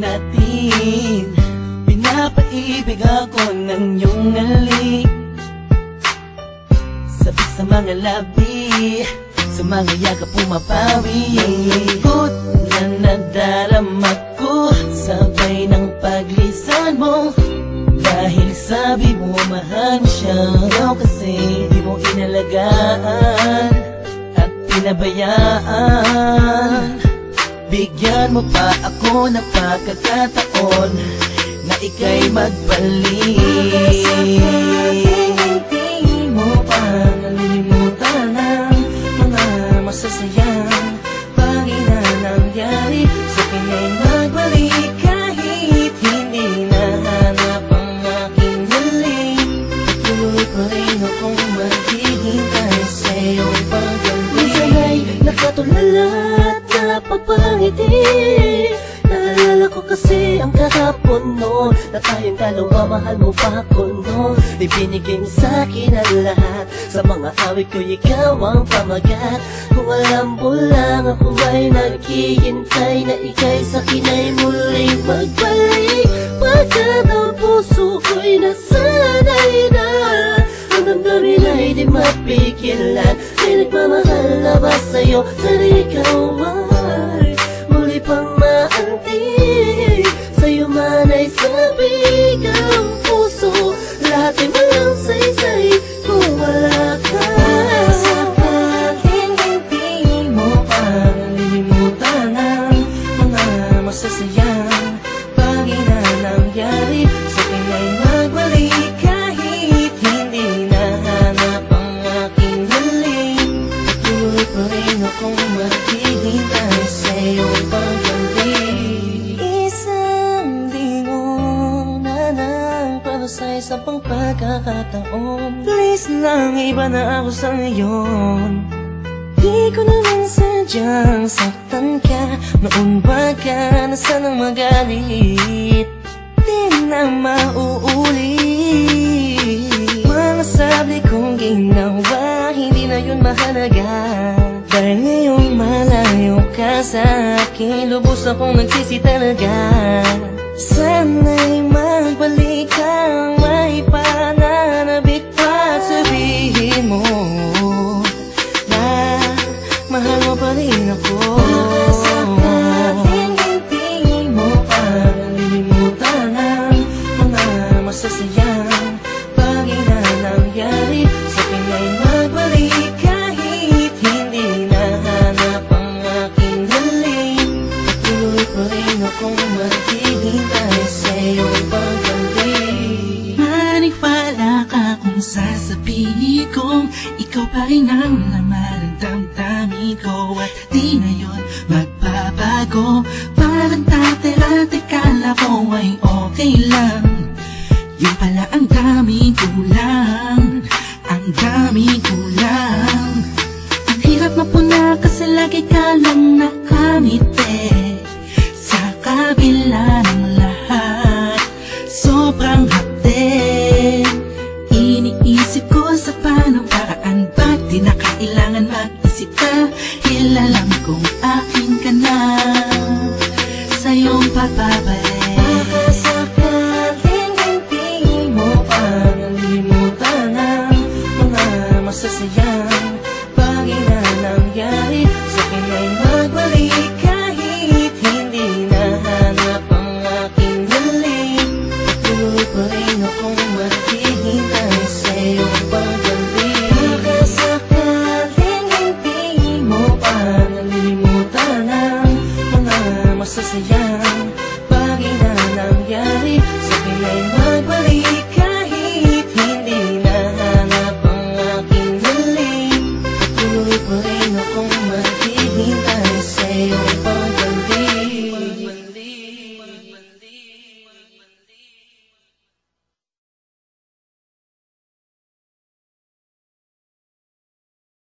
natin. Pinapaibig ako ng iyong halik, sabik sa mga labi, sa mga yakap pumapawi. Ang lungkot na nadarama ko, sabay ng paglisan mo. Dahil sabi mo mahal mo siya, ikaw kasi di mo inalagaan at pinabayaan. Bigyan mo pa ako ng pagkakataon na ika'y magbalik. Hindi mo pa nalilimutan ang mga masasayang bagay na nangyari. Sa akin ay magbalik kahit hindi nahanap ang aking halik. Patuloy pa rin akong maghihintay sa iyong pagbalik. Minsan ay nakatulala at napapangiti. Naalala ko kasi ang kahapon noon, na tayong dalawa, mahal mo pa ako noon. Ibinigay mo sa'kin ang lahat, sa mga awit ko ikaw ang pamagat. Kung alam mo lang ako ay naghihintay na ika'y sa'kin ay muling magbalik. Pagkat ang puso ko'y nasanay na, ang damdamin ay di mapigilan. May nagmamahal na ba sa'yo, sana ikaw ay muli pang maantig. Sa'yo man ay sabik ang puso, lahat ay walang saysay kung wala ka. Sakaling hindi mo pa nalilimutan ang mga masasayang bagay na nangyari. Sa akin ay magbalik kahit hindi nahanap ang aking halik. Patuloy pa rin akong maghihintay sa iyong pagbalik. Isang linggo na nang para sa isang pang pagkakataon. Please lang, iba na ako sa ngayon. Di ko naman sadyang saktan ka, noon ba ka na sanang magalit? Di na mauulit. Mga sabi kong ginawa, hindi na yun mahalaga. Dahil ngayong malayo ka sa akin, lubos akong nagsisi talaga. Sana'y magbalik kang may pananabik pa at sabihin mo na mahal mo pa rin ako. Sakaling hindi mo pa nalilimutan ang mga masasayang bagay na nangyari. Sa akin ay magbalik kahit hindi nahanap ang aking halik. Patuloy pa rin akong maghihintay sa iyong pagbalik. Maniwala ka kung sasabihin kong ikaw pa rin ang laman ng damdamin ko, at di na yun magbabago. Parang dati-dati kala ko ay okay lang, yun pala ang daming kulang, ang daming kulang. Ang hirap mapuna kasi lagi ka lang nakangiti. Sa kabila ng lahat, sobrang hapde. Iniisip ko sa paano paraan, ba't di na kailangan mag-isip ka? Alam kong akin ka na, sa iyong pagbabalik. Baka sakaling hindi mo pa nalilimutan ang mga masasayang bagay na nangyari. Sa akin ay magbalik kahit hindi nahanap ang aking halik. Patuloy pa rin akong maghihintay sa iyong pagbalik. Baka sakaling hindi mo pa nalilimutan ang mga masasayang bagay na nangyari. Sa akin ay